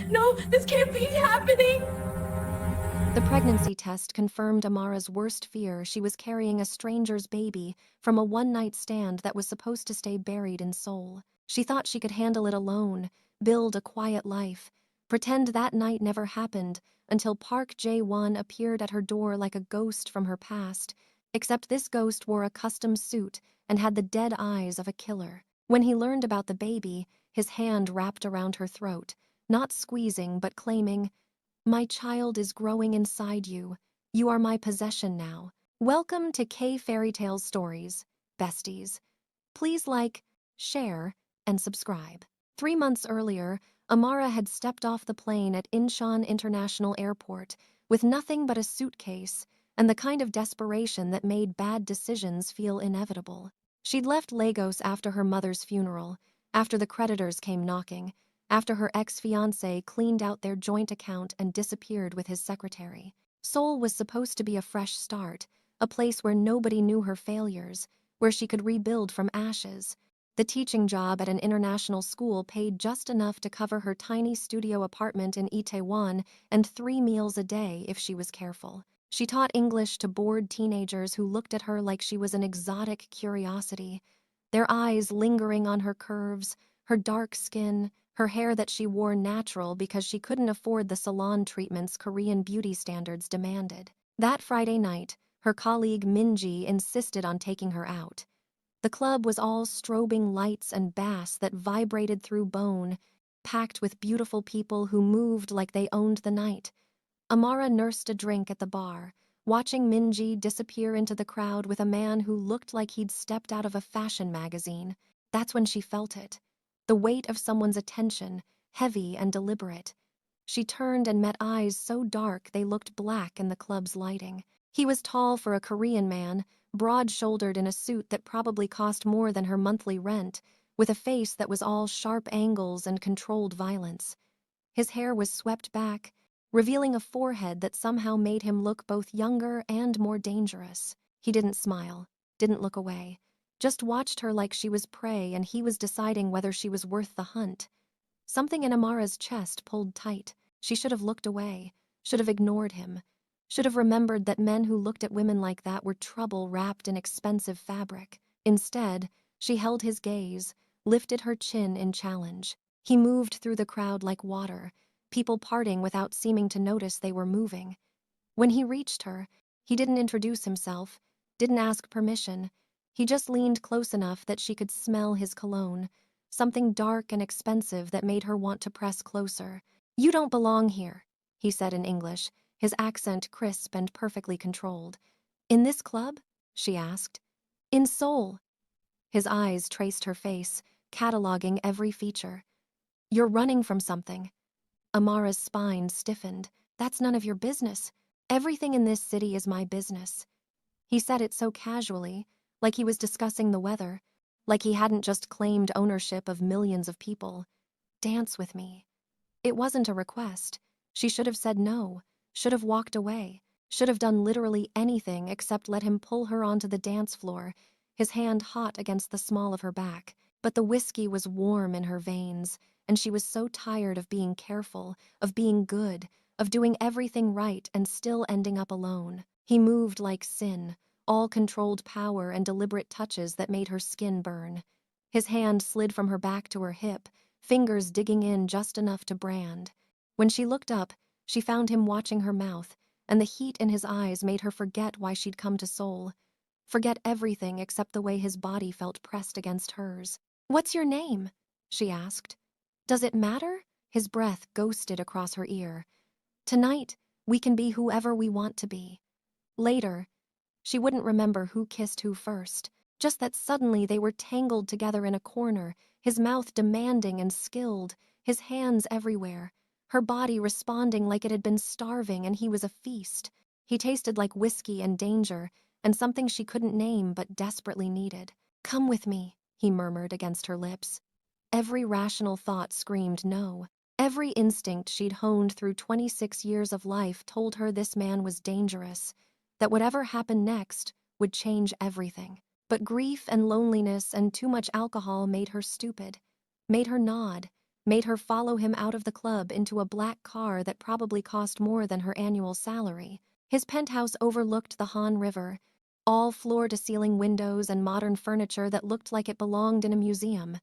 No, this can't be happening. The pregnancy test confirmed Amara's worst fear: she was carrying a stranger's baby from a one-night stand that was supposed to stay buried in Seoul. She thought she could handle it alone, build a quiet life, pretend that night never happened, until Park Jae-won appeared at her door like a ghost from her past, except this ghost wore a custom suit and had the dead eyes of a killer. When he learned about the baby, his hand wrapped around her throat, not squeezing but claiming, "My child is growing inside you. You are my possession now." Welcome to K-fairytales stories, besties. Please like, share, and subscribe. 3 months earlier, Amara had stepped off the plane at Incheon International Airport with nothing but a suitcase and the kind of desperation that made bad decisions feel inevitable. She'd left Lagos after her mother's funeral, after the creditors came knocking, after her ex-fiancé cleaned out their joint account and disappeared with his secretary. Seoul was supposed to be a fresh start, a place where nobody knew her failures, where she could rebuild from ashes. The teaching job at an international school paid just enough to cover her tiny studio apartment in Itaewon and 3 meals a day if she was careful. She taught English to bored teenagers who looked at her like she was an exotic curiosity, their eyes lingering on her curves, her dark skin, her hair that she wore natural because she couldn't afford the salon treatments Korean beauty standards demanded. That Friday night, her colleague Minji insisted on taking her out. The club was all strobing lights and bass that vibrated through bone, packed with beautiful people who moved like they owned the night. Amara nursed a drink at the bar, watching Minji disappear into the crowd with a man who looked like he'd stepped out of a fashion magazine. That's when she felt it. The weight of someone's attention, heavy and deliberate. She turned and met eyes so dark they looked black in the club's lighting. He was tall for a Korean man, broad-shouldered in a suit that probably cost more than her monthly rent, with a face that was all sharp angles and controlled violence. His hair was swept back, revealing a forehead that somehow made him look both younger and more dangerous. He didn't smile, didn't look away, just watched her like she was prey and he was deciding whether she was worth the hunt. Something in Amara's chest pulled tight. She should have looked away, should have ignored him, should have remembered that men who looked at women like that were trouble wrapped in expensive fabric. Instead, she held his gaze, lifted her chin in challenge. He moved through the crowd like water, people parting without seeming to notice they were moving. When he reached her, he didn't introduce himself, didn't ask permission. He just leaned close enough that she could smell his cologne, something dark and expensive that made her want to press closer. "You don't belong here," he said in English, his accent crisp and perfectly controlled. "In this club?" she asked. "In Seoul." His eyes traced her face, cataloging every feature. "You're running from something." Amara's spine stiffened. "That's none of your business. Everything in this city is my business." He said it so casually, like he was discussing the weather, like he hadn't just claimed ownership of millions of people. "Dance with me." It wasn't a request. She should have said no, should have walked away, should have done literally anything except let him pull her onto the dance floor, his hand hot against the small of her back. But the whiskey was warm in her veins, and she was so tired of being careful, of being good, of doing everything right and still ending up alone. He moved like sin, all controlled power and deliberate touches that made her skin burn. His hand slid from her back to her hip, fingers digging in just enough to brand. When she looked up, she found him watching her mouth, and the heat in his eyes made her forget why she'd come to Seoul. Forget everything except the way his body felt pressed against hers. "What's your name?" she asked. "Does it matter?" His breath ghosted across her ear. "Tonight, we can be whoever we want to be." Later, she wouldn't remember who kissed who first, just that suddenly they were tangled together in a corner, his mouth demanding and skilled, his hands everywhere, her body responding like it had been starving and he was a feast. He tasted like whiskey and danger, and something she couldn't name but desperately needed. "Come with me," he murmured against her lips. Every rational thought screamed no. Every instinct she'd honed through 26 years of life told her this man was dangerous, that whatever happened next would change everything. But grief and loneliness and too much alcohol made her stupid, made her nod, made her follow him out of the club into a black car that probably cost more than her annual salary. His penthouse overlooked the Han River, all floor-to-ceiling windows and modern furniture that looked like it belonged in a museum.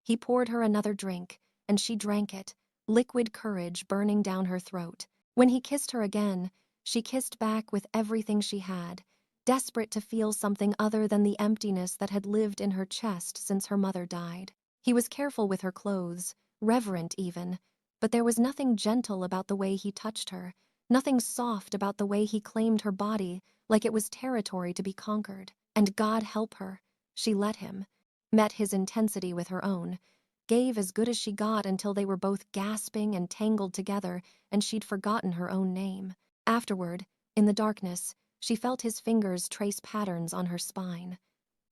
He poured her another drink, and she drank it, liquid courage burning down her throat. When he kissed her again, she kissed back with everything she had, desperate to feel something other than the emptiness that had lived in her chest since her mother died. He was careful with her clothes, reverent even, but there was nothing gentle about the way he touched her, nothing soft about the way he claimed her body like it was territory to be conquered. And God help her, she let him, met his intensity with her own, gave as good as she got until they were both gasping and tangled together and she'd forgotten her own name. Afterward, in the darkness, she felt his fingers trace patterns on her spine.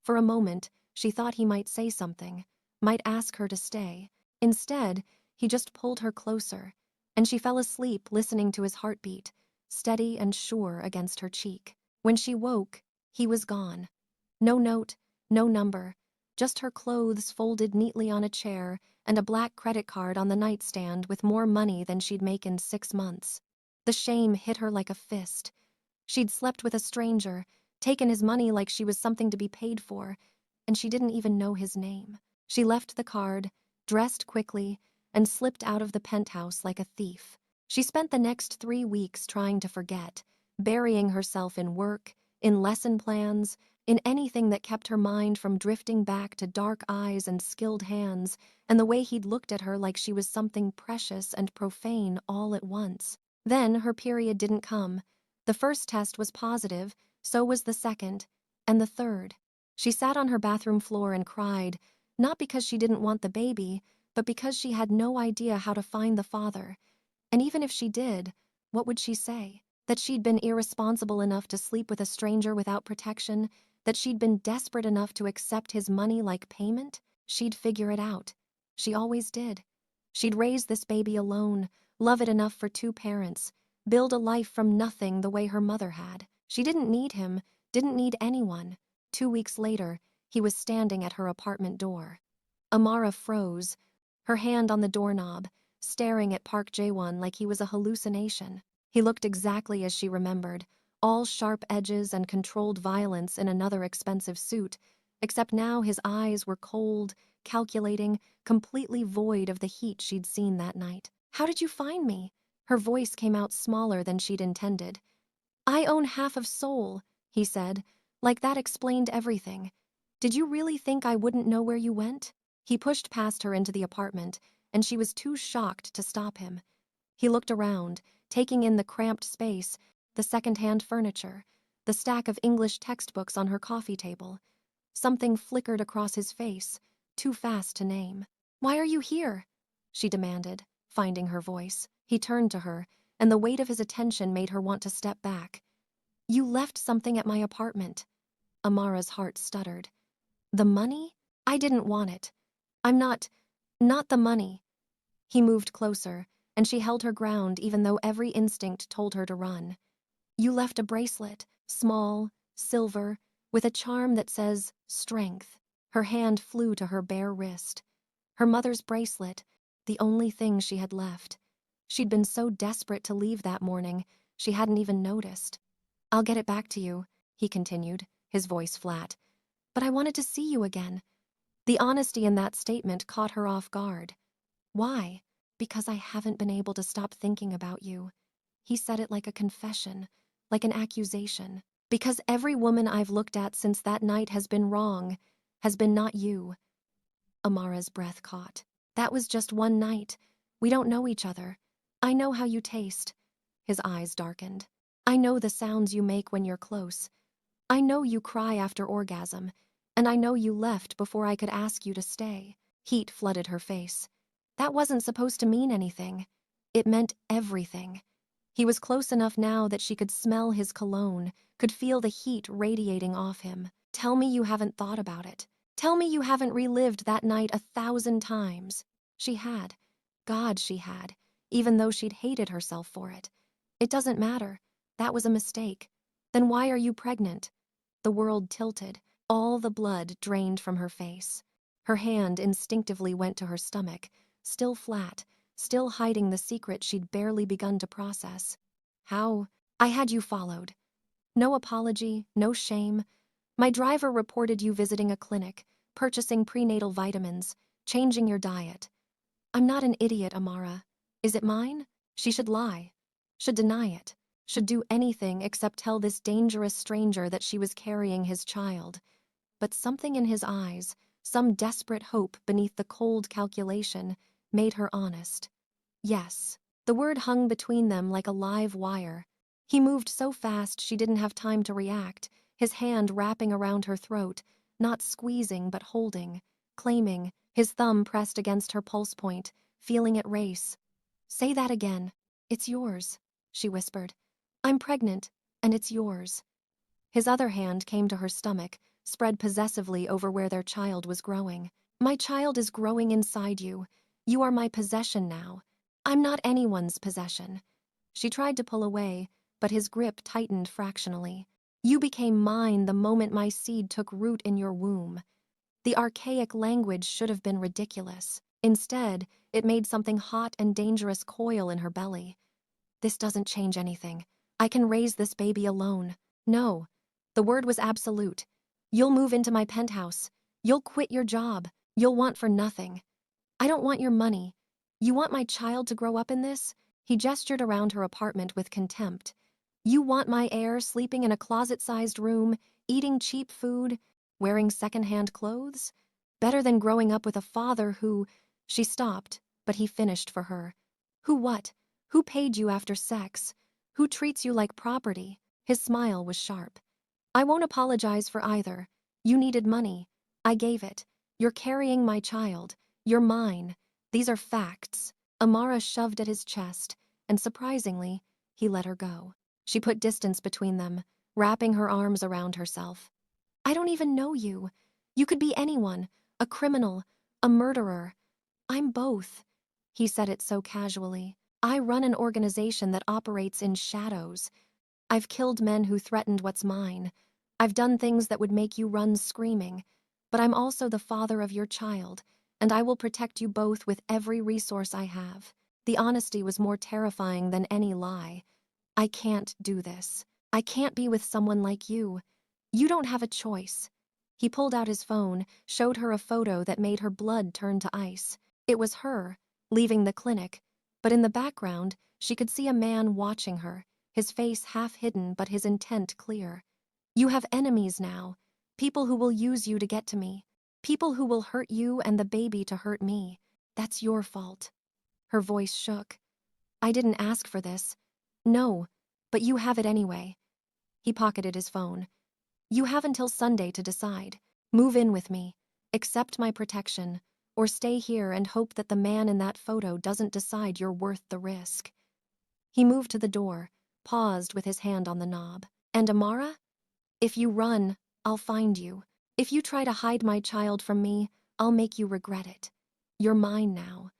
For a moment, she thought he might say something, might ask her to stay. Instead, he just pulled her closer, and she fell asleep listening to his heartbeat, steady and sure against her cheek. When she woke, he was gone. No note, no number, just her clothes folded neatly on a chair and a black credit card on the nightstand with more money than she'd make in 6 months. The shame hit her like a fist. She'd slept with a stranger, taken his money like she was something to be paid for, and she didn't even know his name. She left the card, dressed quickly, and slipped out of the penthouse like a thief. She spent the next 3 weeks trying to forget, burying herself in work, in lesson plans, in anything that kept her mind from drifting back to dark eyes and skilled hands, and the way he'd looked at her like she was something precious and profane all at once. Then her period didn't come. The first test was positive, so was the second, and the third. She sat on her bathroom floor and cried, not because she didn't want the baby, but because she had no idea how to find the father. And even if she did, what would she say? That she'd been irresponsible enough to sleep with a stranger without protection? That she'd been desperate enough to accept his money like payment? She'd figure it out. She always did. She'd raise this baby alone, love it enough for 2 parents, build a life from nothing the way her mother had. She didn't need him, didn't need anyone. 2 weeks later, he was standing at her apartment door. Amara froze, her hand on the doorknob, staring at Park Jae-won like he was a hallucination. He looked exactly as she remembered, all sharp edges and controlled violence in another expensive suit, except now his eyes were cold, calculating, completely void of the heat she'd seen that night. "How did you find me?" Her voice came out smaller than she'd intended. "I own half of Seoul," he said, like that explained everything. "Did you really think I wouldn't know where you went?" He pushed past her into the apartment, and she was too shocked to stop him. He looked around, taking in the cramped space, the second-hand furniture, the stack of English textbooks on her coffee table. Something flickered across his face, too fast to name. "Why are you here?" she demanded, finding her voice. He turned to her, and the weight of his attention made her want to step back. "You left something at my apartment." Amara's heart stuttered. "The money? I didn't want it. I'm not the money." He moved closer, and she held her ground even though every instinct told her to run. "You left a bracelet, small, silver, with a charm that says strength." Her hand flew to her bare wrist. Her mother's bracelet, the only thing she had left. She'd been so desperate to leave that morning, she hadn't even noticed. "I'll get it back to you," he continued, his voice flat. "But I wanted to see you again." The honesty in that statement caught her off guard. "Why?" "Because I haven't been able to stop thinking about you." He said it like a confession, like an accusation. "Because every woman I've looked at since that night has been wrong, has been not you." Amara's breath caught. "That was just one night. We don't know each other. I know how you taste." His eyes darkened. "I know the sounds you make when you're close. I know you cry after orgasm, and I know you left before I could ask you to stay." Heat flooded her face. That wasn't supposed to mean anything. It meant everything. He was close enough now that she could smell his cologne, could feel the heat radiating off him. "Tell me you haven't thought about it. Tell me you haven't relived that night 1,000 times. She had. God, she had, even though she'd hated herself for it. "It doesn't matter. That was a mistake." "Then why are you pregnant?" The world tilted, all the blood drained from her face. Her hand instinctively went to her stomach, still flat, still hiding the secret she'd barely begun to process. How? I had you followed. No apology, no shame. My driver reported you visiting a clinic, purchasing prenatal vitamins, changing your diet. I'm not an idiot, Amara. Is it mine? She should lie, should deny it, should do anything except tell this dangerous stranger that she was carrying his child. But something in his eyes, some desperate hope beneath the cold calculation, made her honest. Yes, the word hung between them like a live wire. He moved so fast she didn't have time to react, his hand wrapping around her throat, not squeezing but holding, claiming, his thumb pressed against her pulse point, feeling it race. Say that again. It's yours, she whispered. I'm pregnant, and it's yours. His other hand came to her stomach, spread possessively over where their child was growing. My child is growing inside you. You are my possession now. I'm not anyone's possession. She tried to pull away, but his grip tightened fractionally. You became mine the moment my seed took root in your womb. The archaic language should have been ridiculous. Instead, it made something hot and dangerous coil in her belly. This doesn't change anything. I can raise this baby alone. No. The word was absolute. You'll move into my penthouse. You'll quit your job. You'll want for nothing. I don't want your money. You want my child to grow up in this? He gestured around her apartment with contempt. You want my heir sleeping in a closet-sized room, eating cheap food, wearing second-hand clothes? Better than growing up with a father who... She stopped, but he finished for her. Who what? Who paid you after sex? Who treats you like property? His smile was sharp. I won't apologize for either. You needed money. I gave it. You're carrying my child. You're mine. These are facts. Amara shoved at his chest, and surprisingly, he let her go. She put distance between them, wrapping her arms around herself. I don't even know you. You could be anyone, a criminal, a murderer. I'm both. He said it so casually. I run an organization that operates in shadows. I've killed men who threatened what's mine. I've done things that would make you run screaming. But I'm also the father of your child, and I will protect you both with every resource I have. The honesty was more terrifying than any lie. I can't do this. I can't be with someone like you. You don't have a choice. He pulled out his phone, showed her a photo that made her blood turn to ice. It was her, leaving the clinic, but in the background, she could see a man watching her, his face half hidden but his intent clear. You have enemies now, people who will use you to get to me, people who will hurt you and the baby to hurt me. That's your fault. Her voice shook. I didn't ask for this. No, but you have it anyway. He pocketed his phone. You have until Sunday to decide. Move in with me, accept my protection, or stay here and hope that the man in that photo doesn't decide you're worth the risk. He moved to the door, paused with his hand on the knob. And Amara? If you run, I'll find you. If you try to hide my child from me, I'll make you regret it. You're mine now.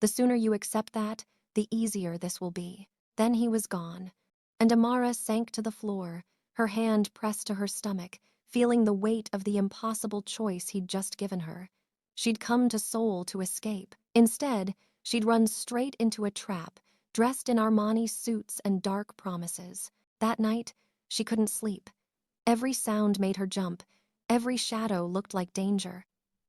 The sooner you accept that, the easier this will be. Then he was gone, and Amara sank to the floor, her hand pressed to her stomach, feeling the weight of the impossible choice he'd just given her. She'd come to Seoul to escape. Instead, she'd run straight into a trap, dressed in Armani suits and dark promises. That night, she couldn't sleep. Every sound made her jump. Every shadow looked like danger.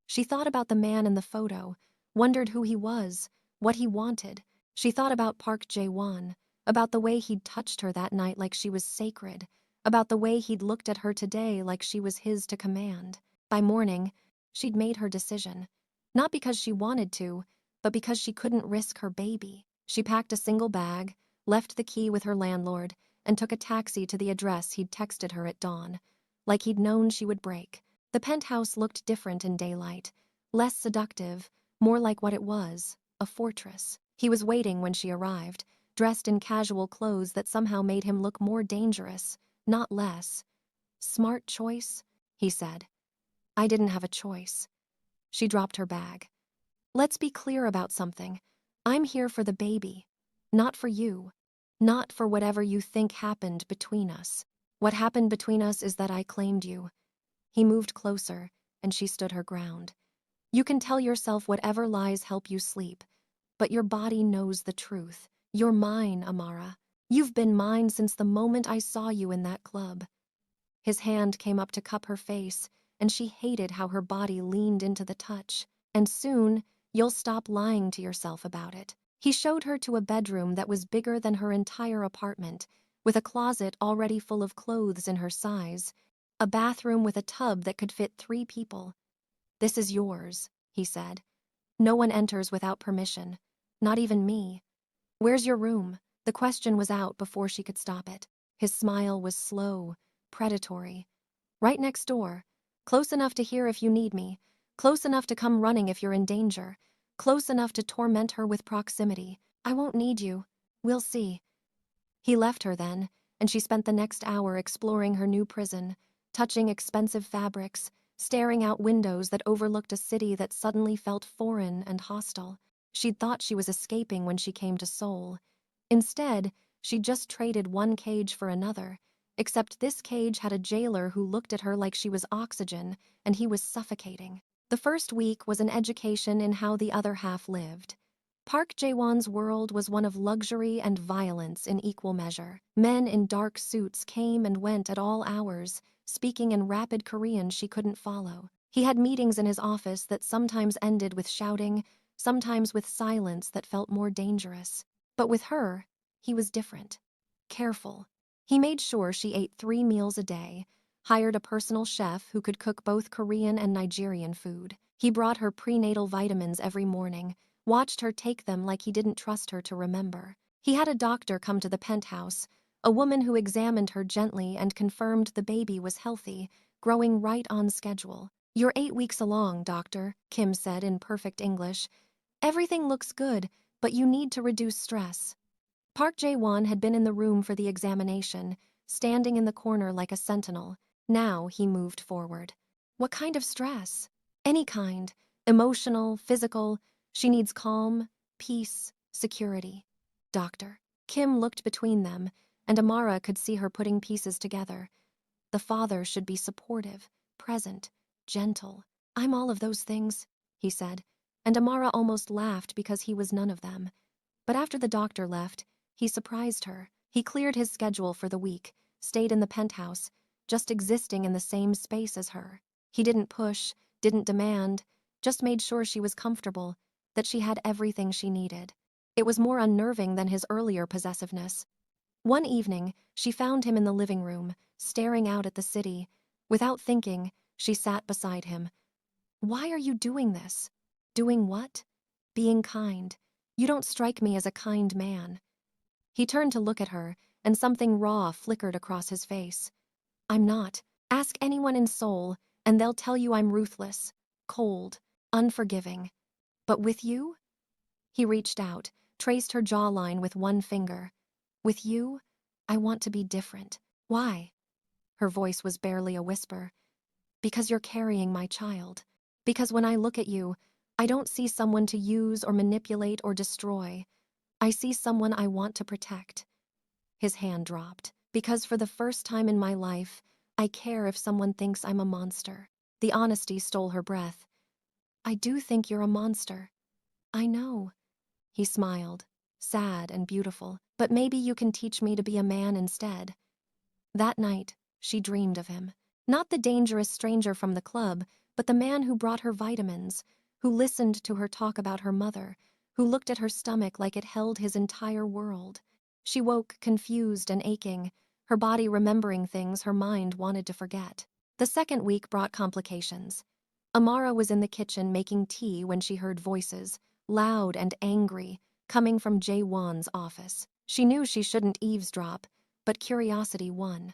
She thought about the man in the photo, wondered who he was, what he wanted. She thought about Park Jae-won, about the way he'd touched her that night like she was sacred, about the way he'd looked at her today like she was his to command. By morning, she'd made her decision. Not because she wanted to, but because she couldn't risk her baby. She packed a single bag, left the key with her landlord, and took a taxi to the address he'd texted her at dawn, like he'd known she would break. The penthouse looked different in daylight, less seductive, more like what it was, a fortress. He was waiting when she arrived, dressed in casual clothes that somehow made him look more dangerous, not less. Smart choice, he said. I didn't have a choice. She dropped her bag. Let's be clear about something. I'm here for the baby, not for you, not for whatever you think happened between us. What happened between us is that I claimed you. He moved closer, and she stood her ground. You can tell yourself whatever lies help you sleep, But your body knows the truth. You're mine, Amara. You've been mine since the moment I saw you in that club." His hand came up to cup her face, and she hated how her body leaned into the touch. "And soon, you'll stop lying to yourself about it." He showed her to a bedroom that was bigger than her entire apartment, with a closet already full of clothes in her size, a bathroom with a tub that could fit 3 people. "This is yours," he said. "No one enters without permission, not even me. Where's your room?" The question was out before she could stop it. His smile was slow, predatory. "Right next door. Close enough to hear if you need me. Close enough to come running if you're in danger. Close enough to torment her with proximity. I won't need you. We'll see." He left her then, and she spent the next hour exploring her new prison, touching expensive fabrics, staring out windows that overlooked a city that suddenly felt foreign and hostile. She'd thought she was escaping when she came to Seoul. Instead, she'd just traded one cage for another, except this cage had a jailer who looked at her like she was oxygen, and he was suffocating. The first week was an education in how the other half lived. Park Jae-won's world was one of luxury and violence in equal measure. Men in dark suits came and went at all hours, speaking in rapid Korean she couldn't follow. He had meetings in his office that sometimes ended with shouting, sometimes with silence that felt more dangerous. But with her, he was different. Careful. He made sure she ate 3 meals a day, hired a personal chef who could cook both Korean and Nigerian food. He brought her prenatal vitamins every morning, watched her take them like he didn't trust her to remember. He had a doctor come to the penthouse, a woman who examined her gently and confirmed the baby was healthy, growing right on schedule. "You're 8 weeks along, doctor," Kim said in perfect English. "Everything looks good, but you need to reduce stress." Park Jae-won had been in the room for the examination, standing in the corner like a sentinel. Now he moved forward. "What kind of stress?" "Any kind. Emotional, physical. She needs calm, peace, security." "Doctor." Kim looked between them, and Amara could see her putting pieces together. The father should be supportive, present, gentle. "I'm all of those things," he said, and Amara almost laughed because he was none of them. But after the doctor left, he surprised her. He cleared his schedule for the week, stayed in the penthouse, just existing in the same space as her. He didn't push, didn't demand, just made sure she was comfortable, that she had everything she needed. It was more unnerving than his earlier possessiveness. One evening, she found him in the living room, staring out at the city. Without thinking, she sat beside him. "Why are you doing this?" "Doing what?" "Being kind. You don't strike me as a kind man." He turned to look at her, and something raw flickered across his face. "I'm not. Ask anyone in Seoul, and they'll tell you I'm ruthless, cold, unforgiving. But with you?" He reached out, traced her jawline with one finger. "With you, I want to be different." "Why?" Her voice was barely a whisper. "Because you're carrying my child. Because when I look at you, I don't see someone to use or manipulate or destroy. I see someone I want to protect." His hand dropped. "Because for the first time in my life, I care if someone thinks I'm a monster." The honesty stole her breath. "I do think you're a monster." "I know." He smiled, sad and beautiful. "But maybe you can teach me to be a man instead." That night, she dreamed of him. Not the dangerous stranger from the club, but the man who brought her vitamins, who listened to her talk about her mother, who looked at her stomach like it held his entire world. She woke confused and aching, her body remembering things her mind wanted to forget. The second week brought complications. Amara was in the kitchen making tea when she heard voices, loud and angry, coming from Jae-won's office. She knew she shouldn't eavesdrop, but curiosity won.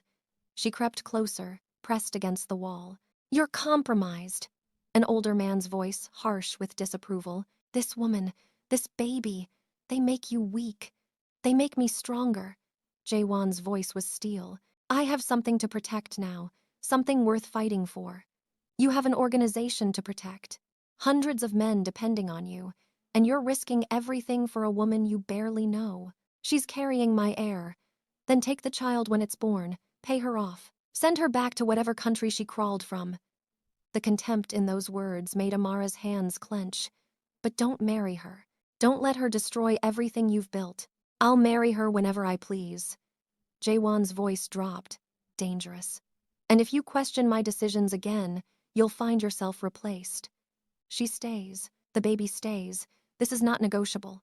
She crept closer, pressed against the wall. "You're compromised." An older man's voice, harsh with disapproval. "This woman, this baby, they make you weak. They make me stronger." Jae-won's voice was steel. "I have something to protect now, something worth fighting for. You have an organization to protect. Hundreds of men depending on you, and you're risking everything for a woman you barely know. She's carrying my heir. Then take the child when it's born, pay her off. Send her back to whatever country she crawled from." The contempt in those words made Amara's hands clench. "But don't marry her. Don't let her destroy everything you've built. I'll marry her whenever I please. Jaewon's voice dropped. Dangerous. And if you question my decisions again, you'll find yourself replaced. She stays. The baby stays. This is not negotiable.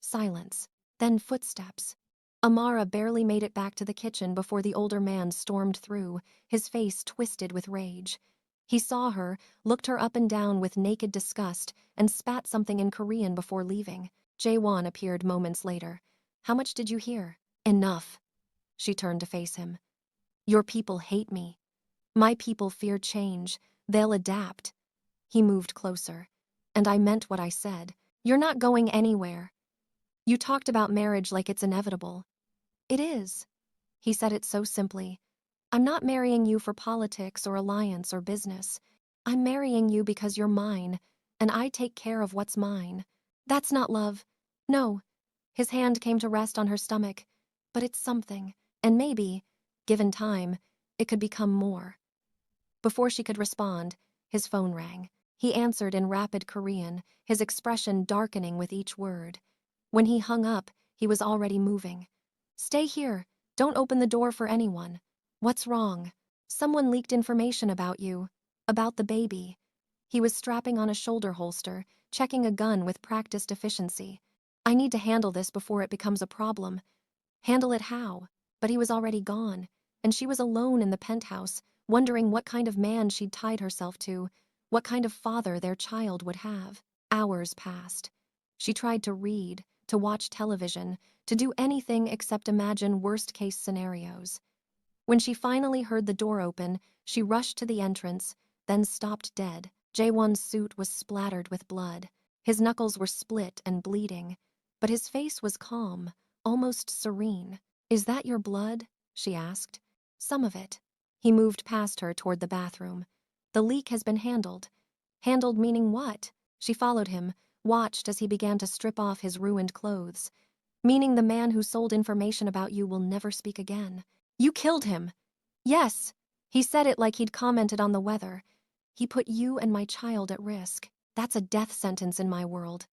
Silence. Then footsteps. Amara barely made it back to the kitchen before the older man stormed through, his face twisted with rage. He saw her, looked her up and down with naked disgust, and spat something in Korean before leaving. Jaewon appeared moments later. How much did you hear? Enough. She turned to face him. Your people hate me. My people fear change. They'll adapt. He moved closer. And I meant what I said. You're not going anywhere. You talked about marriage like it's inevitable. It is. He said it so simply. I'm not marrying you for politics or alliance or business. I'm marrying you because you're mine, and I take care of what's mine. That's not love. No. His hand came to rest on her stomach. But it's something, and maybe, given time, it could become more. Before she could respond, his phone rang. He answered in rapid Korean, his expression darkening with each word. When he hung up, he was already moving. Stay here. Don't open the door for anyone. What's wrong? Someone leaked information about you. About the baby. He was strapping on a shoulder holster, checking a gun with practiced efficiency. I need to handle this before it becomes a problem. Handle it how? But he was already gone, and she was alone in the penthouse, wondering what kind of man she'd tied herself to, what kind of father their child would have. Hours passed. She tried to read, to watch television, to do anything except imagine worst-case scenarios. When she finally heard the door open, she rushed to the entrance, then stopped dead. Jaewon's suit was splattered with blood. His knuckles were split and bleeding, but his face was calm, almost serene. Is that your blood? She asked. Some of it. He moved past her toward the bathroom. The leak has been handled. Handled meaning what? She followed him, watched as he began to strip off his ruined clothes. Meaning the man who sold information about you will never speak again. You killed him. Yes. He said it like he'd commented on the weather. He put you and my child at risk. That's a death sentence in my world.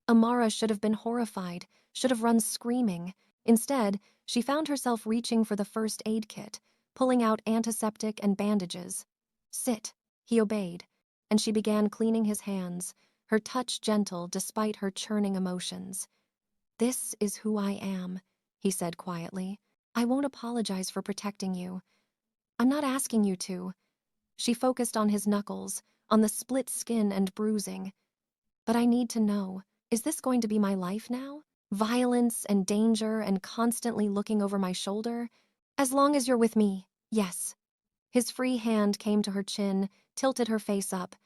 Amara should have been horrified, should have run screaming. Instead, she found herself reaching for the first aid kit, pulling out antiseptic and bandages. Sit. He obeyed, and she began cleaning his hands, her touch gentle despite her churning emotions. This is who I am, he said quietly. I won't apologize for protecting you. I'm not asking you to. She focused on his knuckles, on the split skin and bruising. But I need to know, is this going to be my life now? Violence and danger and constantly looking over my shoulder? As long as you're with me, yes. His free hand came to her chin, tilted her face up.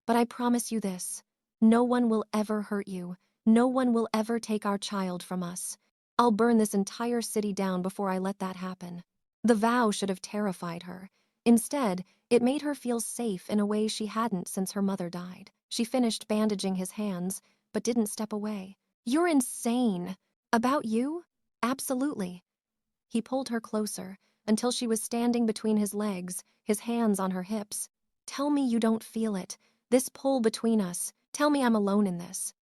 But I promise you this, no one will ever hurt you. No one will ever take our child from us. I'll burn this entire city down before I let that happen. The vow should have terrified her. Instead, it made her feel safe in a way she hadn't since her mother died. She finished bandaging his hands, but didn't step away. You're insane. About you? Absolutely. He pulled her closer, until she was standing between his legs, his hands on her hips. Tell me you don't feel it. This pull between us. Tell me I'm alone in this.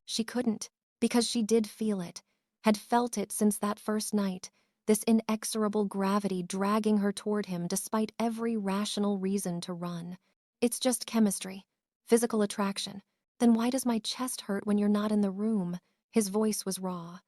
She couldn't, because she did feel it, had felt it since that first night, this inexorable gravity dragging her toward him despite every rational reason to run. It's just chemistry, physical attraction. Then why does my chest hurt when you're not in the room? His voice was raw.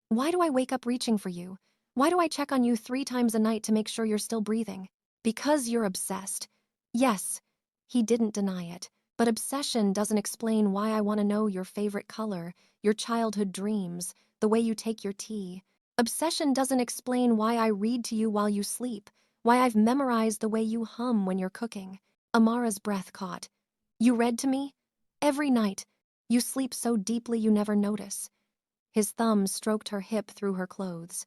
Why do I wake up reaching for you? Why do I check on you 3 times a night to make sure you're still breathing? Because you're obsessed. Yes, he didn't deny it. But obsession doesn't explain why I want to know your favorite color, your childhood dreams, the way you take your tea. Obsession doesn't explain why I read to you while you sleep, why I've memorized the way you hum when you're cooking. Amara's breath caught. You read to me? Every night. You sleep so deeply you never notice. His thumb stroked her hip through her clothes.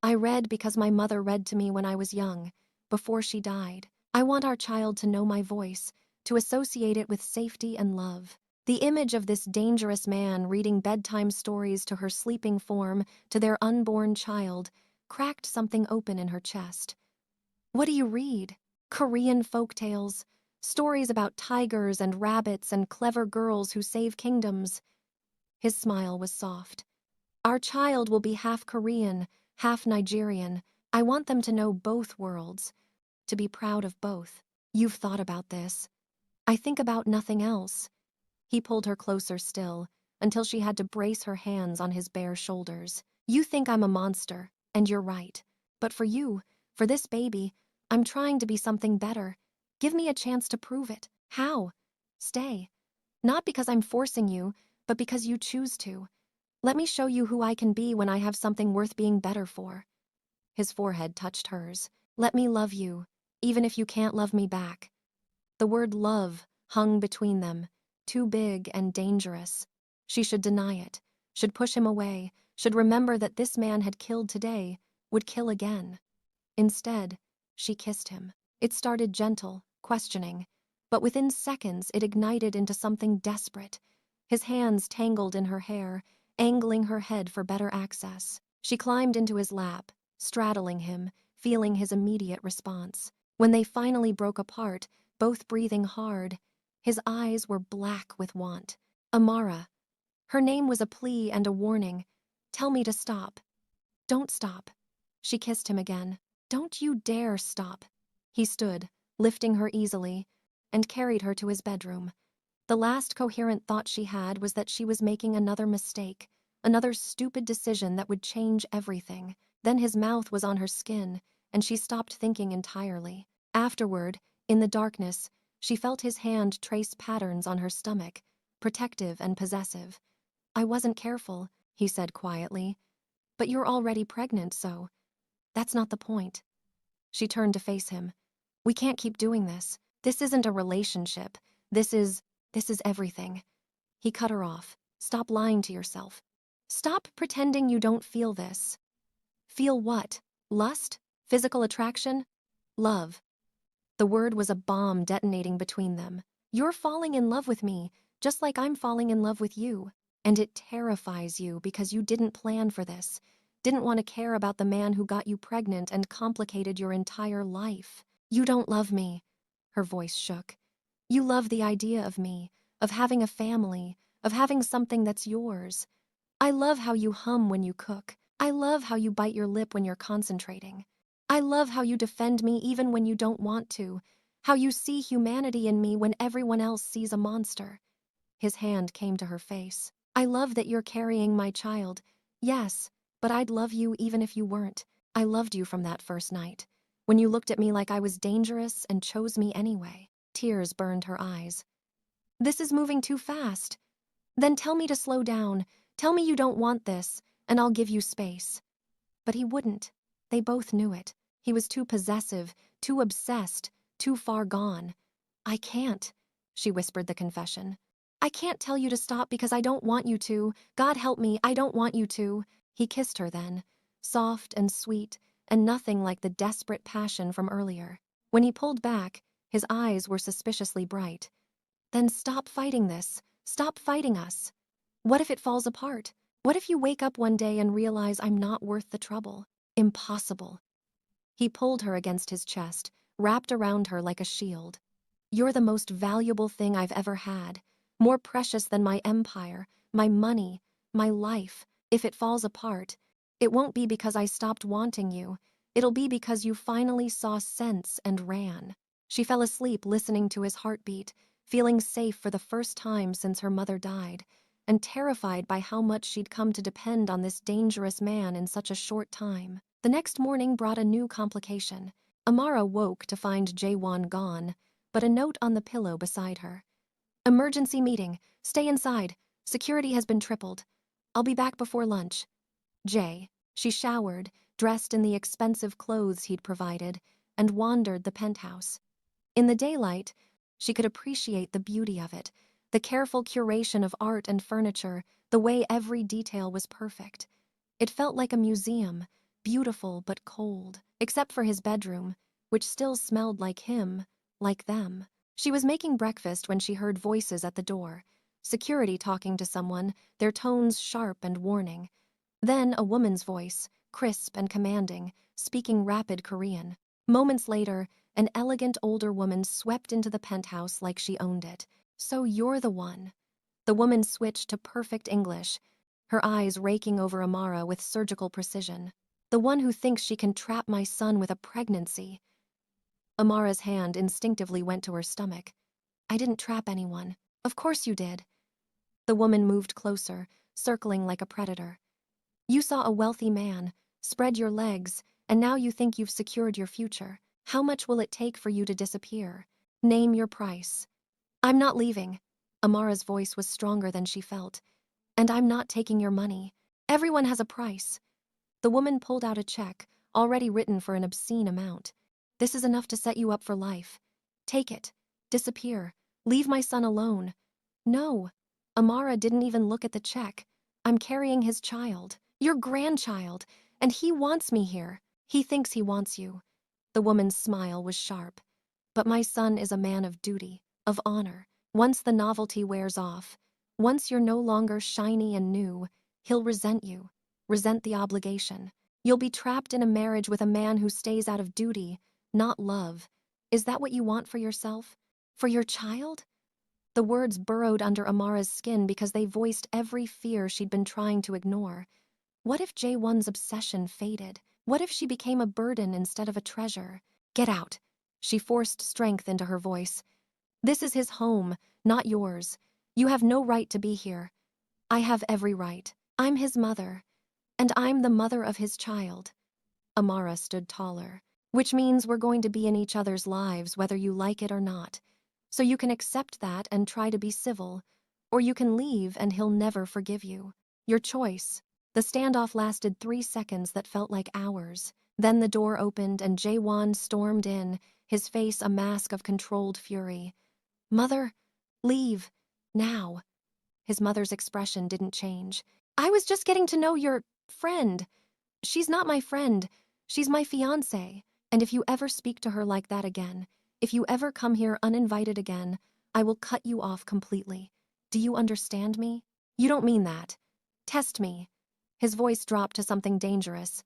I read because my mother read to me when I was young, before she died. I want our child to know my voice, to associate it with safety and love. The image of this dangerous man reading bedtime stories to her sleeping form, to their unborn child, cracked something open in her chest. What do you read? Korean folktales, stories about tigers and rabbits and clever girls who save kingdoms. His smile was soft. Our child will be half Korean, half Nigerian. I want them to know both worlds, to be proud of both. You've thought about this. I think about nothing else. He pulled her closer still, until she had to brace her hands on his bare shoulders. You think I'm a monster, and you're right. But for you, for this baby, I'm trying to be something better. Give me a chance to prove it. How? Stay. Not because I'm forcing you, but because you choose to. Let me show you who I can be when I have something worth being better for. His forehead touched hers. Let me love you, even if you can't love me back. The word love hung between them, too big and dangerous. She should deny it, should push him away, should remember that this man had killed today, would kill again. Instead, she kissed him. It started gentle, questioning, but within seconds it ignited into something desperate. His hands tangled in her hair, angling her head for better access. She climbed into his lap, straddling him, feeling his immediate response. When they finally broke apart, both breathing hard, his eyes were black with want. Amara. Her name was a plea and a warning. Tell me to stop. Don't stop. She kissed him again. Don't you dare stop. He stood, lifting her easily, and carried her to his bedroom. The last coherent thought she had was that she was making another mistake, another stupid decision that would change everything. Then his mouth was on her skin, and she stopped thinking entirely. Afterward, in the darkness, she felt his hand trace patterns on her stomach, protective and possessive. I wasn't careful, he said quietly. But you're already pregnant, so that's not the point. She turned to face him. We can't keep doing this. This isn't a relationship. This is everything. He cut her off. Stop lying to yourself. Stop pretending you don't feel this. Feel what? Lust? Physical attraction? Love. The word was a bomb detonating between them. You're falling in love with me, just like I'm falling in love with you. And it terrifies you because you didn't plan for this, didn't want to care about the man who got you pregnant and complicated your entire life. You don't love me. Her voice shook. You love the idea of me, of having a family, of having something that's yours. I love how you hum when you cook. I love how you bite your lip when you're concentrating. I love how you defend me even when you don't want to, how you see humanity in me when everyone else sees a monster. His hand came to her face. I love that you're carrying my child. Yes, but I'd love you even if you weren't. I loved you from that first night, when you looked at me like I was dangerous and chose me anyway. Tears burned her eyes. This is moving too fast. Then tell me to slow down. Tell me you don't want this, and I'll give you space. But he wouldn't. They both knew it. He was too possessive, too obsessed, too far gone. I can't, she whispered the confession. I can't tell you to stop because I don't want you to. God help me, I don't want you to. He kissed her then, soft and sweet, and nothing like the desperate passion from earlier. When he pulled back, his eyes were suspiciously bright. Then stop fighting this. Stop fighting us. What if it falls apart? What if you wake up one day and realize I'm not worth the trouble? Impossible. He pulled her against his chest, wrapped around her like a shield. You're the most valuable thing I've ever had, more precious than my empire, my money, my life. If it falls apart, it won't be because I stopped wanting you. It'll be because you finally saw sense and ran. She fell asleep listening to his heartbeat, feeling safe for the first time since her mother died, and terrified by how much she'd come to depend on this dangerous man in such a short time. The next morning brought a new complication. Amara woke to find Jaewon gone, but a note on the pillow beside her. Emergency meeting. Stay inside. Security has been tripled. I'll be back before lunch. Jay. She showered, dressed in the expensive clothes he'd provided, and wandered the penthouse. In the daylight, she could appreciate the beauty of it, the careful curation of art and furniture, the way every detail was perfect. It felt like a museum, beautiful but cold, except for his bedroom, which still smelled like him, like them. She was making breakfast when she heard voices at the door, security talking to someone, their tones sharp and warning. Then a woman's voice, crisp and commanding, speaking rapid Korean. Moments later, an elegant older woman swept into the penthouse like she owned it. So you're the one. The woman switched to perfect English, her eyes raking over Amara with surgical precision. The one who thinks she can trap my son with a pregnancy. Amara's hand instinctively went to her stomach. I didn't trap anyone. Of course you did. The woman moved closer, circling like a predator. You saw a wealthy man, spread your legs, and now you think you've secured your future. How much will it take for you to disappear? Name your price. I'm not leaving. Amara's voice was stronger than she felt. And I'm not taking your money. Everyone has a price. The woman pulled out a check, already written for an obscene amount. This is enough to set you up for life. Take it. Disappear. Leave my son alone. No. Amara didn't even look at the check. I'm carrying his child. Your grandchild. And he wants me here. He thinks he wants you. The woman's smile was sharp. But my son is a man of duty, of honor. Once the novelty wears off, once you're no longer shiny and new, he'll resent you, resent the obligation. You'll be trapped in a marriage with a man who stays out of duty, not love. Is that what you want for yourself? For your child? The words burrowed under Amara's skin because they voiced every fear she'd been trying to ignore. What if Jaewon's obsession faded? What if she became a burden instead of a treasure? Get out. She forced strength into her voice. This is his home, not yours. You have no right to be here. I have every right. I'm his mother, and I'm the mother of his child. Amara stood taller, which means we're going to be in each other's lives whether you like it or not. So you can accept that and try to be civil, or you can leave and he'll never forgive you. Your choice. The standoff lasted 3 seconds that felt like hours. Then the door opened and Jaewon stormed in, his face a mask of controlled fury. Mother, leave. Now. His mother's expression didn't change. I was just getting to know your friend. She's not my friend. She's my fiancé. And if you ever speak to her like that again, if you ever come here uninvited again, I will cut you off completely. Do you understand me? You don't mean that. Test me. His voice dropped to something dangerous.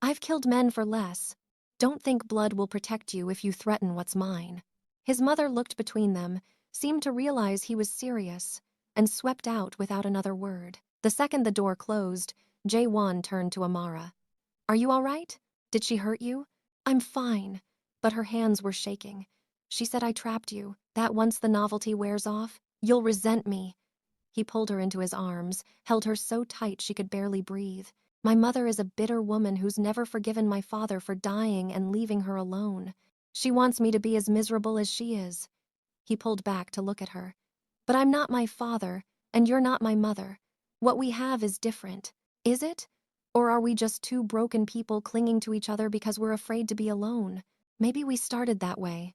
I've killed men for less. Don't think blood will protect you if you threaten what's mine. His mother looked between them, seemed to realize he was serious, and swept out without another word. The second the door closed, Jaewon turned to Amara. Are you all right? Did she hurt you? I'm fine. But her hands were shaking. She said I trapped you, that once the novelty wears off, you'll resent me. He pulled her into his arms, held her so tight she could barely breathe. My mother is a bitter woman who's never forgiven my father for dying and leaving her alone. She wants me to be as miserable as she is. He pulled back to look at her. But I'm not my father, and you're not my mother. What we have is different. Is it? Or are we just two broken people clinging to each other because we're afraid to be alone? Maybe we started that way.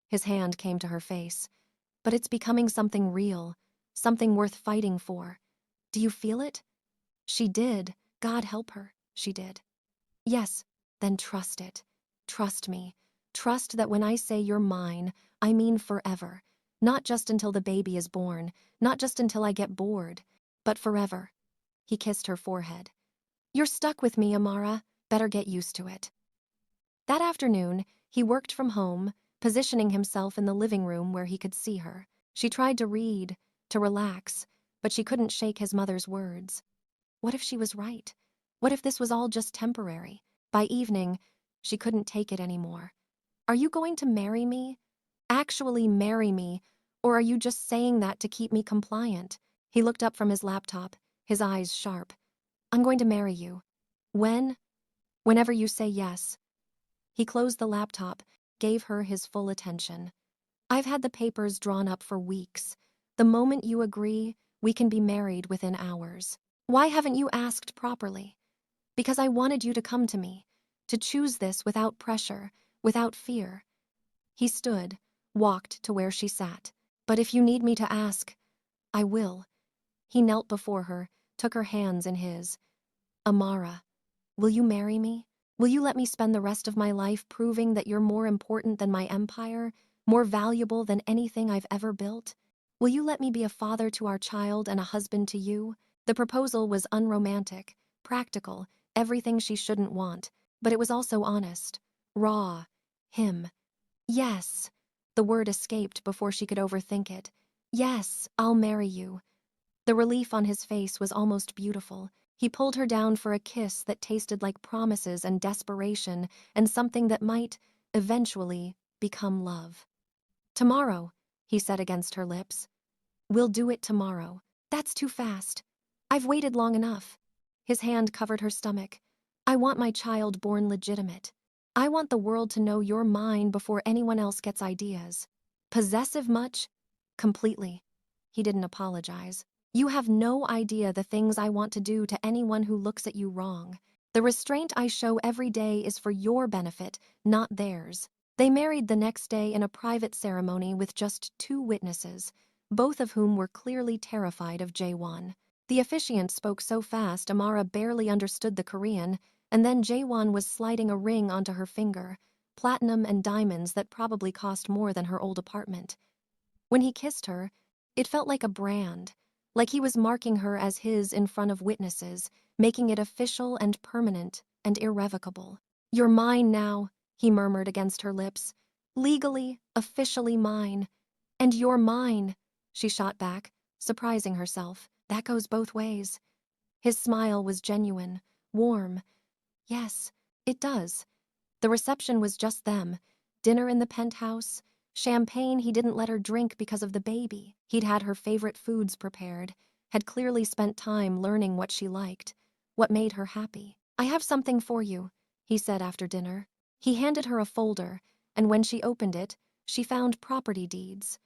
His hand came to her face. But it's becoming something real, something worth fighting for. Do you feel it? She did. God help her. She did. Yes, then trust it. Trust me. Trust that when I say you're mine, I mean forever. Not just until the baby is born, not just until I get bored, but forever. He kissed her forehead. You're stuck with me, Amara. Better get used to it. That afternoon, he worked from home, positioning himself in the living room where he could see her. She tried to read, to relax, but she couldn't shake his mother's words. What if she was right? What if this was all just temporary? By evening, she couldn't take it anymore. Are you going to marry me? Actually marry me, or are you just saying that to keep me compliant? He looked up from his laptop, his eyes sharp. I'm going to marry you. When? Whenever you say yes. He closed the laptop, gave her his full attention. I've had the papers drawn up for weeks. The moment you agree, we can be married within hours. Why haven't you asked properly? Because I wanted you to come to me, to choose this without pressure, without fear. He stood, walked to where she sat. But if you need me to ask, I will. He knelt before her, took her hands in his. Amara, will you marry me? Will you let me spend the rest of my life proving that you're more important than my empire, more valuable than anything I've ever built? Will you let me be a father to our child and a husband to you? The proposal was unromantic, practical, everything she shouldn't want, but it was also honest, raw, him. Yes. The word escaped before she could overthink it. Yes, I'll marry you. The relief on his face was almost beautiful. He pulled her down for a kiss that tasted like promises and desperation and something that might, eventually, become love. "Tomorrow," he said against her lips. "We'll do it tomorrow." "That's too fast. I've waited long enough." His hand covered her stomach. "I want my child born legitimate. I want the world to know you're mine before anyone else gets ideas." "Possessive much?" "Completely." He didn't apologize. "You have no idea the things I want to do to anyone who looks at you wrong. The restraint I show every day is for your benefit, not theirs." They married the next day in a private ceremony with just 2 witnesses, both of whom were clearly terrified of Jaewon. The officiant spoke so fast Amara barely understood the Korean, and then Jaewon was sliding a ring onto her finger, platinum and diamonds that probably cost more than her old apartment. When he kissed her, it felt like a brand, like he was marking her as his in front of witnesses, making it official and permanent and irrevocable. "You're mine now," he murmured against her lips. "Legally, officially mine." "And you're mine," she shot back, surprising herself. "That goes both ways." His smile was genuine, warm. "Yes, it does." The reception was just them. Dinner in the penthouse, champagne he didn't let her drink because of the baby. He'd had her favorite foods prepared, had clearly spent time learning what she liked, what made her happy. "I have something for you," he said after dinner. He handed her a folder, and when she opened it, she found property deeds.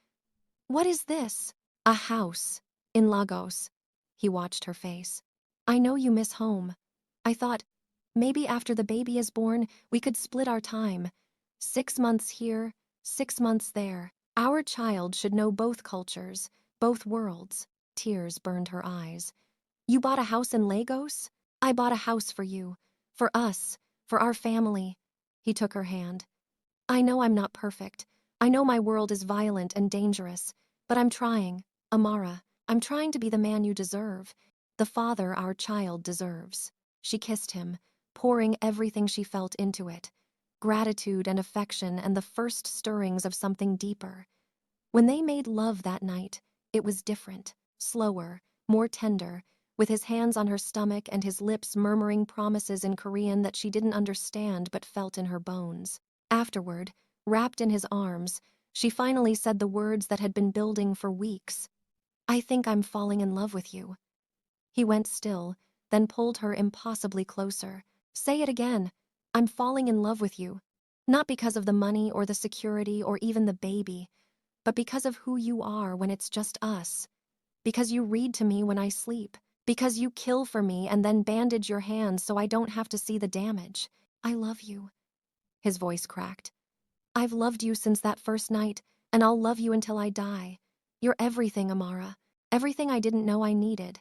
"What is this?" "A house. In Lagos." He watched her face. "I know you miss home. I thought, maybe after the baby is born, we could split our time. 6 months here, 6 months there. Our child should know both cultures, both worlds." Tears burned her eyes. "You bought a house in Lagos? I bought a house for you. For us. For our family." He took her hand. "I know I'm not perfect. I know my world is violent and dangerous. But I'm trying, Amara. I'm trying to be the man you deserve. The father our child deserves." She kissed him, pouring everything she felt into it. Gratitude and affection and the first stirrings of something deeper. When they made love that night, it was different, slower, more tender, with his hands on her stomach and his lips murmuring promises in Korean that she didn't understand but felt in her bones. Afterward, wrapped in his arms, she finally said the words that had been building for weeks. "I think I'm falling in love with you." He went still, then pulled her impossibly closer. "Say it again. I'm falling in love with you. Not because of the money or the security or even the baby, but because of who you are when it's just us. Because you read to me when I sleep. Because you kill for me and then bandage your hands so I don't have to see the damage. I love you." His voice cracked. "I've loved you since that first night, and I'll love you until I die. You're everything, Amara. Everything I didn't know I needed."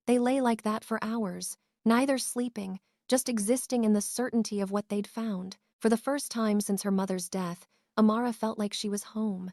They lay like that for hours, neither sleeping, just existing in the certainty of what they'd found. For the first time since her mother's death, Amara felt like she was home.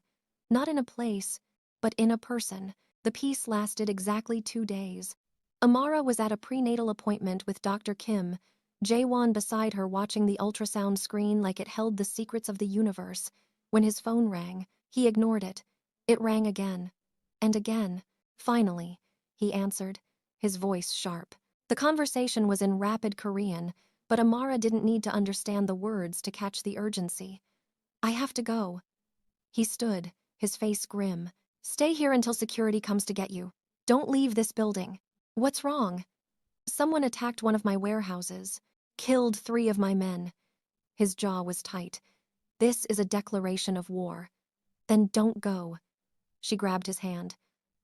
Not in a place, but in a person. The peace lasted exactly 2 days. Amara was at a prenatal appointment with Dr. Kim, Jaewon beside her watching the ultrasound screen like it held the secrets of the universe. When his phone rang, he ignored it. It rang again. And again. Finally, he answered, his voice sharp. The conversation was in rapid Korean, but Amara didn't need to understand the words to catch the urgency. "I have to go." He stood, his face grim. "Stay here until security comes to get you. Don't leave this building." "What's wrong?" "Someone attacked one of my warehouses. Killed 3 of my men." His jaw was tight. "This is a declaration of war." "Then don't go." She grabbed his hand.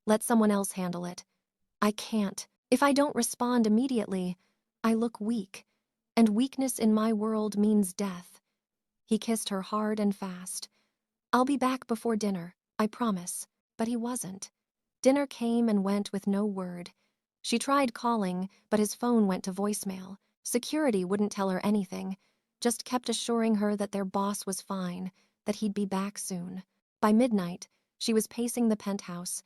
"Let someone else handle it." "I can't. If I don't respond immediately, I look weak. And weakness in my world means death." He kissed her hard and fast. "I'll be back before dinner, I promise." But he wasn't. Dinner came and went with no word. She tried calling, but his phone went to voicemail. Security wouldn't tell her anything, just kept assuring her that their boss was fine, that he'd be back soon. By midnight, she was pacing the penthouse,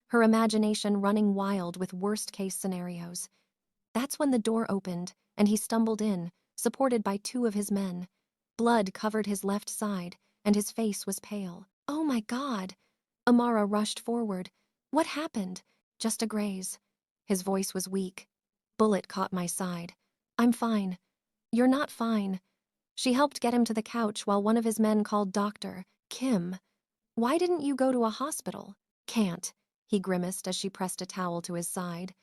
her imagination running wild with worst-case scenarios. That's when the door opened, and he stumbled in, supported by 2 of his men. Blood covered his left side, and his face was pale. "Oh my God!" Amara rushed forward. "What happened?" Just a graze. His voice was weak. Bullet caught my side. I'm fine. You're not fine. She helped get him to the couch while one of his men called Doctor. Kim, why didn't you go to a hospital? Can't, he grimaced as she pressed a towel to his side.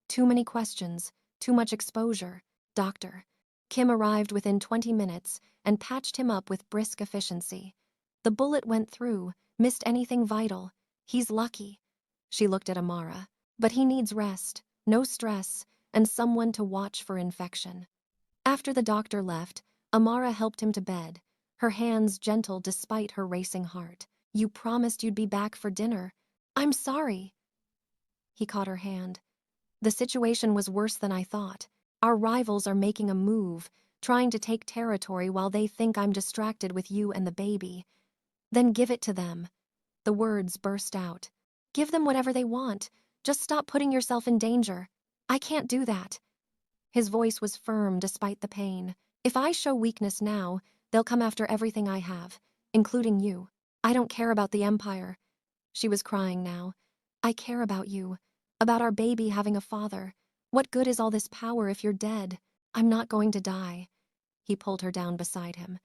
Too many questions, too much exposure. Doctor. Kim arrived within 20 minutes and patched him up with brisk efficiency. The bullet went through, missed anything vital. He's lucky. She looked at Amara. But he needs rest, no stress, and someone to watch for infection. After the doctor left, Amara helped him to bed, her hands gentle despite her racing heart. You promised you'd be back for dinner. I'm sorry. He caught her hand. The situation was worse than I thought. Our rivals are making a move, trying to take territory while they think I'm distracted with you and the baby. Then give it to them. The words burst out. Give them whatever they want. Just stop putting yourself in danger. I can't do that. His voice was firm despite the pain. If I show weakness now, they'll come after everything I have, including you. I don't care about the Empire. She was crying now. I care about you, about our baby having a father. What good is all this power if you're dead? I'm not going to die. He pulled her down beside him.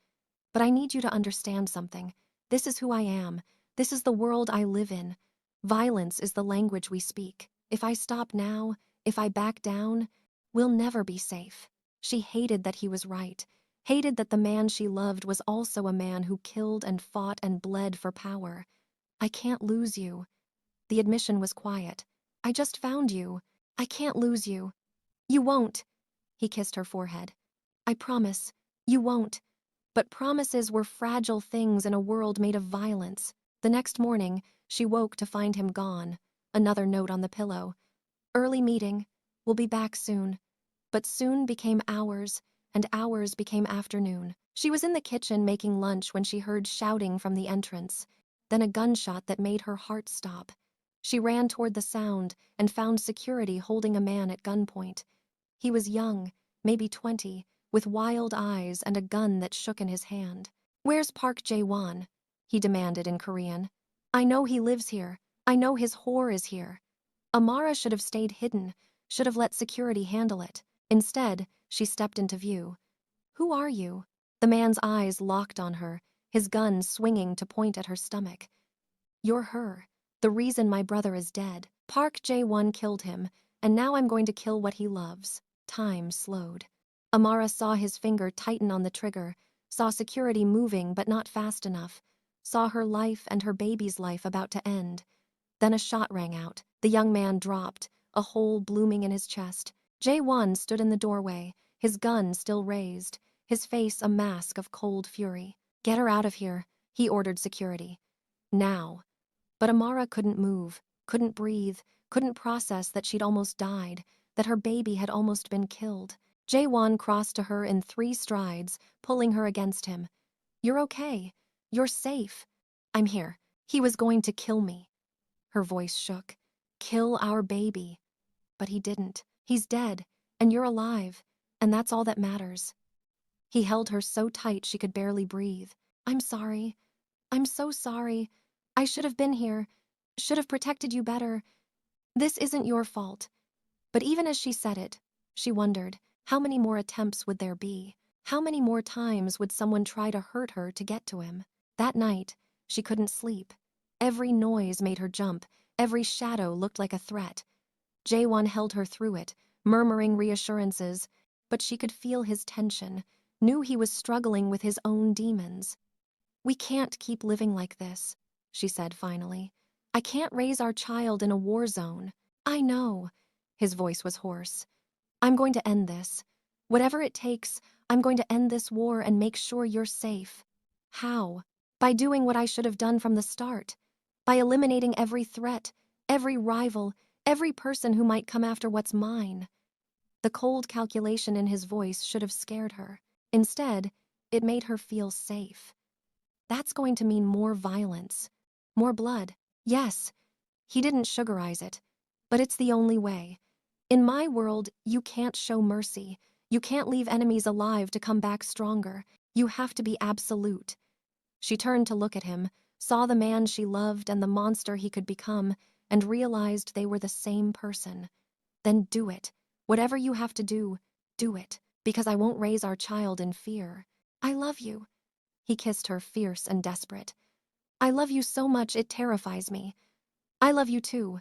But I need you to understand something. This is who I am. This is the world I live in. Violence is the language we speak. If I stop now, if I back down, we'll never be safe. She hated that he was right, hated that the man she loved was also a man who killed and fought and bled for power. I can't lose you. The admission was quiet. I just found you. I can't lose you. You won't. He kissed her forehead. I promise. You won't. But promises were fragile things in a world made of violence. The next morning, she woke to find him gone. Another note on the pillow. Early meeting. We'll be back soon. But soon became hours, and hours became afternoon. She was in the kitchen making lunch when she heard shouting from the entrance, then a gunshot that made her heart stop. She ran toward the sound and found security holding a man at gunpoint. He was young, maybe 20, with wild eyes and a gun that shook in his hand. Where's Park Jae-won? He demanded in Korean. I know he lives here. I know his whore is here. Amara should have stayed hidden, should have let security handle it. Instead, she stepped into view. Who are you? The man's eyes locked on her, his gun swinging to point at her stomach. You're her. The reason my brother is dead. Park Jae-won killed him, and now I'm going to kill what he loves. Time slowed. Amara saw his finger tighten on the trigger, saw security moving but not fast enough, saw her life and her baby's life about to end. Then a shot rang out. The young man dropped, a hole blooming in his chest. Jae-won stood in the doorway, his gun still raised, his face a mask of cold fury. Get her out of here, he ordered security. Now. But Amara couldn't move, couldn't breathe, couldn't process that she'd almost died, that her baby had almost been killed. Jae-won crossed to her in 3 strides, pulling her against him. You're okay. You're safe. I'm here. He was going to kill me. Her voice shook. Kill our baby. But he didn't. He's dead, and you're alive, and that's all that matters. He held her so tight she could barely breathe. I'm sorry. I'm so sorry. I should have been here, should have protected you better. This isn't your fault. But even as she said it, she wondered, how many more attempts would there be? How many more times would someone try to hurt her to get to him? That night, she couldn't sleep. Every noise made her jump, every shadow looked like a threat. Jae-won held her through it, murmuring reassurances, but she could feel his tension, knew he was struggling with his own demons. We can't keep living like this, she said finally. I can't raise our child in a war zone. I know. His voice was hoarse. I'm going to end this. Whatever it takes, I'm going to end this war and make sure you're safe. How? By doing what I should have done from the start. By eliminating every threat, every rival, every person who might come after what's mine. The cold calculation in his voice should have scared her. Instead, it made her feel safe. That's going to mean more violence, more blood. Yes, he didn't sugarize it, but it's the only way. In my world, you can't show mercy. You can't leave enemies alive to come back stronger. You have to be absolute. She turned to look at him, saw the man she loved and the monster he could become, and realized they were the same person. Then do it. Whatever you have to do, do it, because I won't raise our child in fear. I love you. He kissed her, fierce and desperate. I love you so much it terrifies me. I love you too.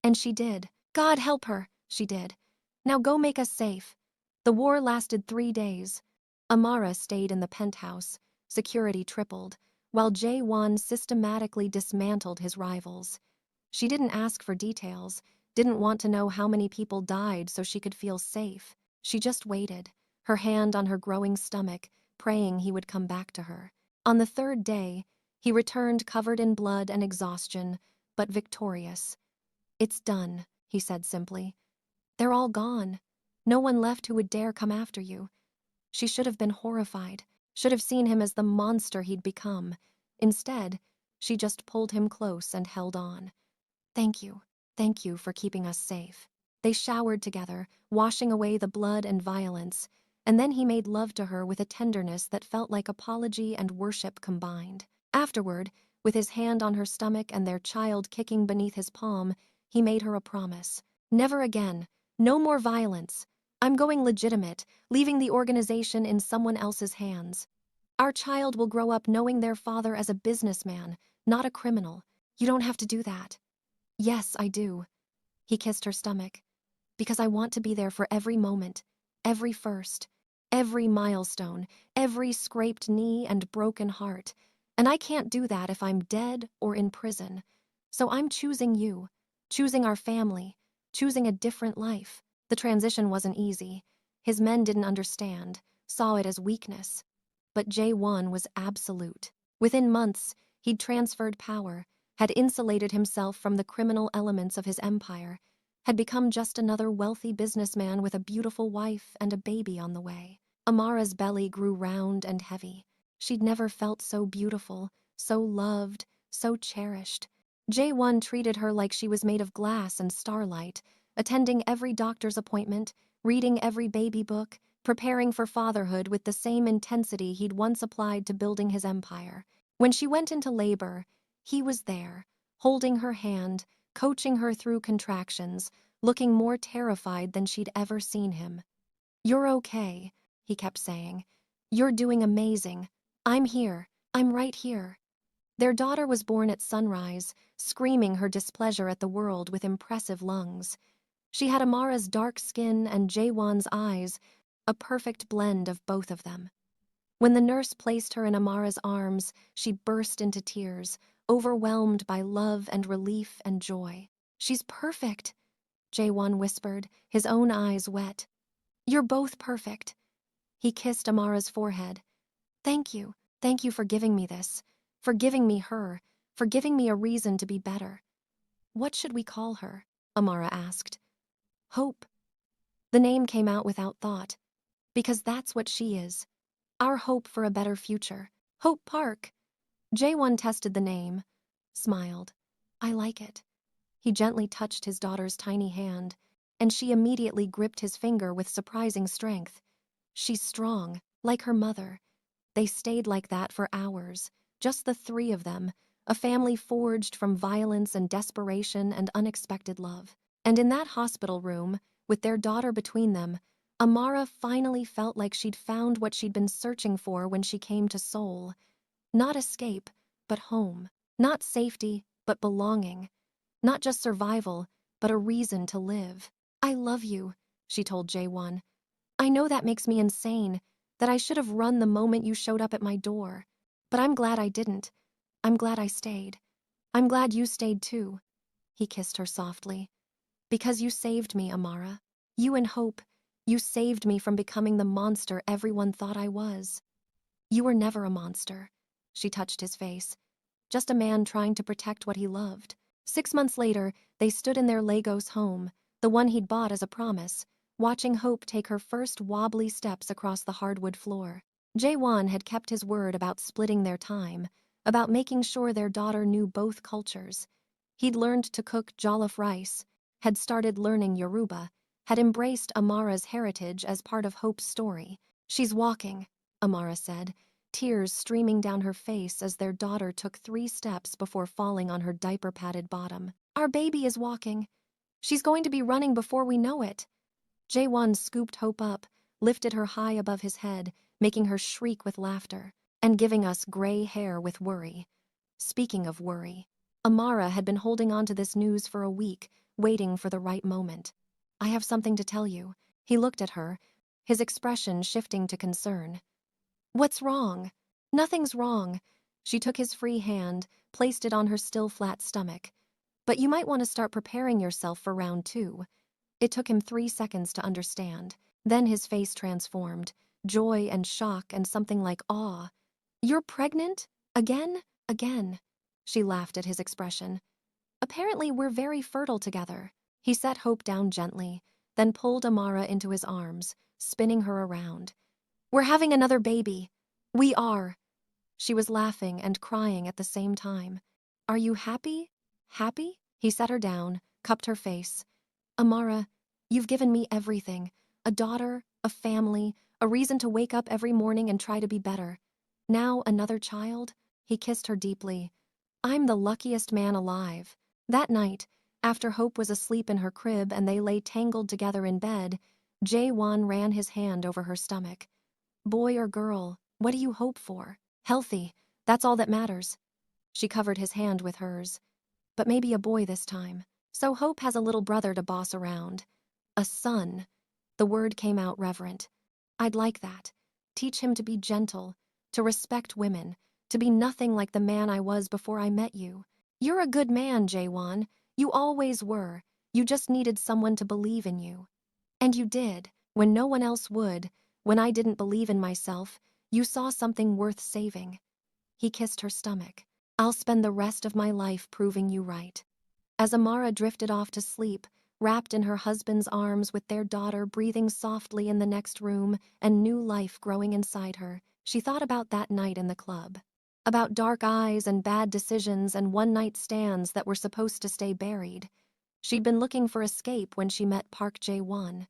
And she did. God help her, she did. Now go make us safe. The war lasted 3 days. Amara stayed in the penthouse, security tripled, while Jae-won systematically dismantled his rivals. She didn't ask for details, didn't want to know how many people died so she could feel safe. She just waited, her hand on her growing stomach, praying he would come back to her. On the 3rd day, he returned covered in blood and exhaustion, but victorious. It's done, he said simply. They're all gone. No one left who would dare come after you. She should have been horrified, should have seen him as the monster he'd become. Instead, she just pulled him close and held on. Thank you for keeping us safe. They showered together, washing away the blood and violence, and then he made love to her with a tenderness that felt like apology and worship combined. Afterward, with his hand on her stomach and their child kicking beneath his palm, he made her a promise. Never again. No more violence. I'm going legitimate, leaving the organization in someone else's hands. Our child will grow up knowing their father as a businessman, not a criminal. You don't have to do that. Yes, I do. He kissed her stomach. Because I want to be there for every moment, every first, every milestone, every scraped knee and broken heart. And I can't do that if I'm dead or in prison. So I'm choosing you, choosing our family, choosing a different life. The transition wasn't easy. His men didn't understand, saw it as weakness. But Jae-won was absolute. Within months, he'd transferred power, had insulated himself from the criminal elements of his empire, had become just another wealthy businessman with a beautiful wife and a baby on the way. Amara's belly grew round and heavy. She'd never felt so beautiful, so loved, so cherished. Jae-won treated her like she was made of glass and starlight, attending every doctor's appointment, reading every baby book, preparing for fatherhood with the same intensity he'd once applied to building his empire. When she went into labor, he was there, holding her hand, coaching her through contractions, looking more terrified than she'd ever seen him. You're okay, he kept saying. You're doing amazing. I'm here. I'm right here. Their daughter was born at sunrise, screaming her displeasure at the world with impressive lungs. She had Amara's dark skin and Jae-won's eyes, a perfect blend of both of them. When the nurse placed her in Amara's arms, she burst into tears, overwhelmed by love and relief and joy. She's perfect, Jae-won whispered, his own eyes wet. You're both perfect. He kissed Amara's forehead. Thank you for giving me this, for giving me her, for giving me a reason to be better. What should we call her? Amara asked. Hope. The name came out without thought, because that's what she is. Our hope for a better future. Hope Park. Jae-won tested the name, smiled. I like it. He gently touched his daughter's tiny hand, and she immediately gripped his finger with surprising strength. She's strong, like her mother. They stayed like that for hours, just the 3 of them, a family forged from violence and desperation and unexpected love. And in that hospital room, with their daughter between them, Amara finally felt like she'd found what she'd been searching for when she came to Seoul. Not escape, but home. Not safety, but belonging. Not just survival, but a reason to live. I love you, she told Jae-won. I know that makes me insane, that I should have run the moment you showed up at my door. But I'm glad I didn't. I'm glad I stayed. I'm glad you stayed too. He kissed her softly. Because you saved me, Amara. You and Hope, you saved me from becoming the monster everyone thought I was. You were never a monster. She touched his face. Just a man trying to protect what he loved. 6 months later, they stood in their Lagos home, the one he'd bought as a promise, watching Hope take her first wobbly steps across the hardwood floor. Jae-won had kept his word about splitting their time, about making sure their daughter knew both cultures. He'd learned to cook jollof rice, had started learning Yoruba, had embraced Amara's heritage as part of Hope's story. She's walking, Amara said, tears streaming down her face as their daughter took 3 steps before falling on her diaper-padded bottom. Our baby is walking. She's going to be running before we know it. Jaewon scooped Hope up, lifted her high above his head, making her shriek with laughter, and giving us gray hair with worry. Speaking of worry, Amara had been holding on to this news for a week, waiting for the right moment. I have something to tell you. He looked at her, his expression shifting to concern. What's wrong? Nothing's wrong. She took his free hand, placed it on her still flat stomach. But you might want to start preparing yourself for round 2. It took him 3 seconds to understand. Then his face transformed, joy and shock and something like awe. You're pregnant? Again? Again. She laughed at his expression. Apparently we're very fertile together. He set Hope down gently, then pulled Amara into his arms, spinning her around. We're having another baby. We are. She was laughing and crying at the same time. Are you happy? Happy? He set her down, cupped her face. Amara, you've given me everything. A daughter, a family, a reason to wake up every morning and try to be better. Now another child? He kissed her deeply. I'm the luckiest man alive. That night, after Hope was asleep in her crib and they lay tangled together in bed, Jaewon ran his hand over her stomach. Boy or girl, what do you hope for? Healthy, that's all that matters. She covered his hand with hers. But maybe a boy this time. So Hope has a little brother to boss around. A son. The word came out reverent. I'd like that. Teach him to be gentle, to respect women, to be nothing like the man I was before I met you. You're a good man, Jaewon. You always were. You just needed someone to believe in you. And you did, when no one else would, when I didn't believe in myself. You saw something worth saving. He kissed her stomach. I'll spend the rest of my life proving you right. As Amara drifted off to sleep, wrapped in her husband's arms with their daughter breathing softly in the next room and new life growing inside her, she thought about that night in the club. About dark eyes and bad decisions and one-night stands that were supposed to stay buried. She'd been looking for escape when she met Park Jae-won.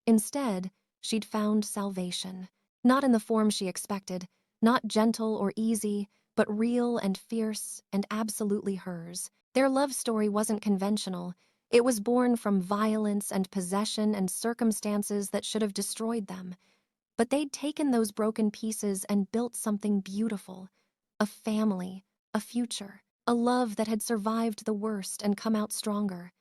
Instead, she'd found salvation. Not in the form she expected, not gentle or easy, but real and fierce and absolutely hers. Their love story wasn't conventional. It was born from violence and possession and circumstances that should have destroyed them. But they'd taken those broken pieces and built something beautiful. A family, a future, a love that had survived the worst and come out stronger.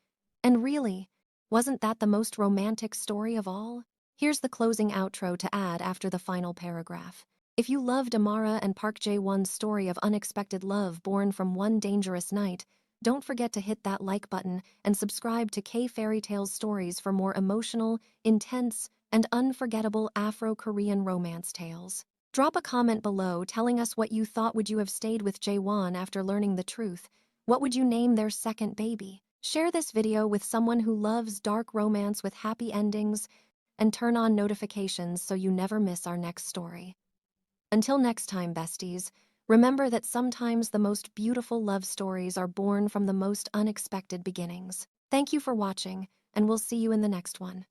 And really, wasn't that the most romantic story of all? Here's the closing outro to add after the final paragraph. If you loved Amara and Park Jae-won's story of unexpected love born from one dangerous night, don't forget to hit that like button and subscribe to K-fairytales stories for more emotional, intense, and unforgettable Afro-Korean romance tales. Drop a comment below telling us what you thought. Would you have stayed with Jaewon after learning the truth? What would you name their second baby? Share this video with someone who loves dark romance with happy endings, and turn on notifications so you never miss our next story. Until next time, besties, remember that sometimes the most beautiful love stories are born from the most unexpected beginnings. Thank you for watching, and we'll see you in the next one.